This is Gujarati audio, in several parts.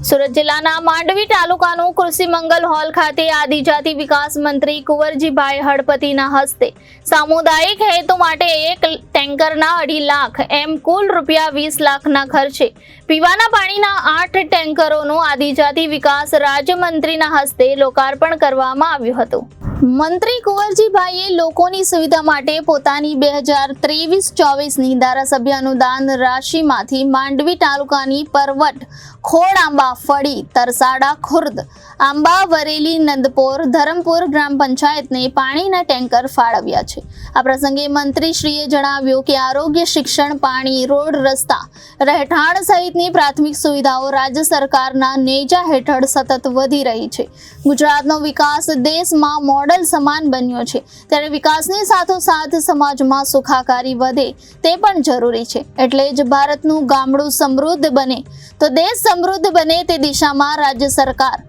સુરત જિલ્લાના માંડવી તાલુકાનું કૃષિ મંગલ હોલ ખાતે આદિજાતિ વિકાસ મંત્રી કુંવરજીભાઈ હળપતિના હસ્તે સામુદાયિક હેતુ માટે એક ટેન્કરના 2.5 લાખ એમ કુલ રૂપિયા 20 લાખના ખર્ચે પીવાના પાણીના 8 ટેન્કરોનું આદિજાતિ વિકાસ રાજ્યમંત્રીના હસ્તે લોકાર્પણ કરવામાં આવ્યું હતું। મંત્રી કુંવરજીભાઈએ લોકોની સુવિધા માટે પોતાની 2023-24ની ધારાસભ્ય અનુદાન રાશિમાંથી માંડવી તાલુકાની પરવટ, ખોડ આંબા, ફળી, તરસાડા, ખુર્દ, આંબા, વરેલી, નંદપોર, ધરમપુર ગ્રામ પંચાયતને પાણીના ટેન્કર ફાળવ્યા છે। આ પ્રસંગે મંત્રીશ્રીએ જણાવ્યું કે આરોગ્ય, શિક્ષણ, પાણી, રોડ, રસ્તા, રહેઠાણ સહિતની પ્રાથમિક સુવિધાઓ રાજ્ય સરકારના નેજા હેઠળ સતત વધી રહી છે। ગુજરાતનો વિકાસ દેશમાં મોડલ સમાન બન્યો છે, ત્યારે વિકાસની સાથોસાથ સમાજમાં સુખાકારી વધે તે પણ જરૂરી છે। એટલે જ ભારતનું ગામડું સમૃદ્ધ બને તો દેશ સમૃદ્ધ બને તે દિશામાં રાજ્ય સરકાર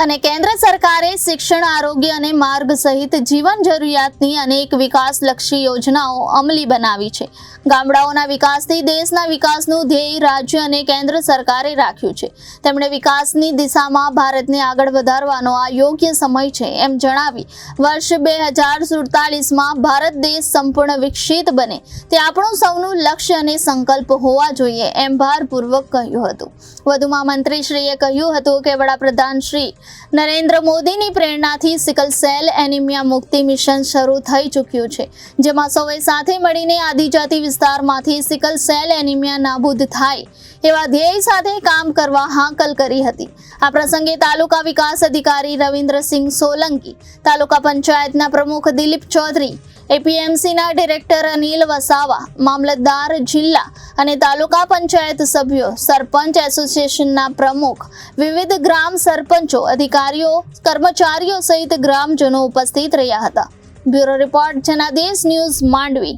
અને કેન્દ્ર સરકારે શિક્ષણ, આરોગ્ય અને માર્ગ સહિત જીવન જરૂરિયાતની અનેક વિકાસલક્ષી યોજનાઓ અમલી બનાવી છે। ગામડાઓના વિકાસથી દેશના વિકાસનું ધ્યેય રાજ્ય અને કેન્દ્ર સરકારે રાખ્યું છે। તેમણે વિકાસની દિશામાં ભારતને આગળ વધારવાનો આ યોગ્ય સમય છે એમ જણાવી વર્ષ 2047માં ભારત દેશ સંપૂર્ણ વિકસિત બને તે આપણું સૌનું લક્ષ્ય અને સંકલ્પ હોવા જોઈએ એમ ભારપૂર્વક કહ્યું હતું। વધુમાં મંત્રીશ્રીએ કહ્યું હતું કે વડાપ્રધાન શ્રી નરેન્દ્ર મોદીની પ્રેરણાથી સિકલ સેલ એનિમિયા મુક્તિ મિશન શરૂ થઈ ચૂક્યું છે, જેમાં સૌએ સાથે મળીને આદિજાતિ વિસ્તારમાંથી સિકલ સેલ એનિમિયા નાબૂદ થાય એવા ધ્યેય સાથે કામ કરવા હાકલ કરી હતી। આ પ્રસંગે તાલુકા વિકાસ અધિકારી રવિન્દ્રસિંહ સોલંકી, તાલુકા પંચાયતના પ્રમુખ દિલીપ ચૌધરી, એપીએમસીના ડિરેક્ટર અનિલ વસાવા, મામલતદાર જિલ્લા અને તાલુકા પંચાયત સભ્યો, સરપંચ એસોસિએશનના પ્રમુખ, વિવિધ ગ્રામ સરપંચો, અધિકારીઓ, કર્મચારીઓ સહિત ગ્રામજનો ઉપસ્થિત રહ્યા હતા। Bureau report Janadesh news Mandvi.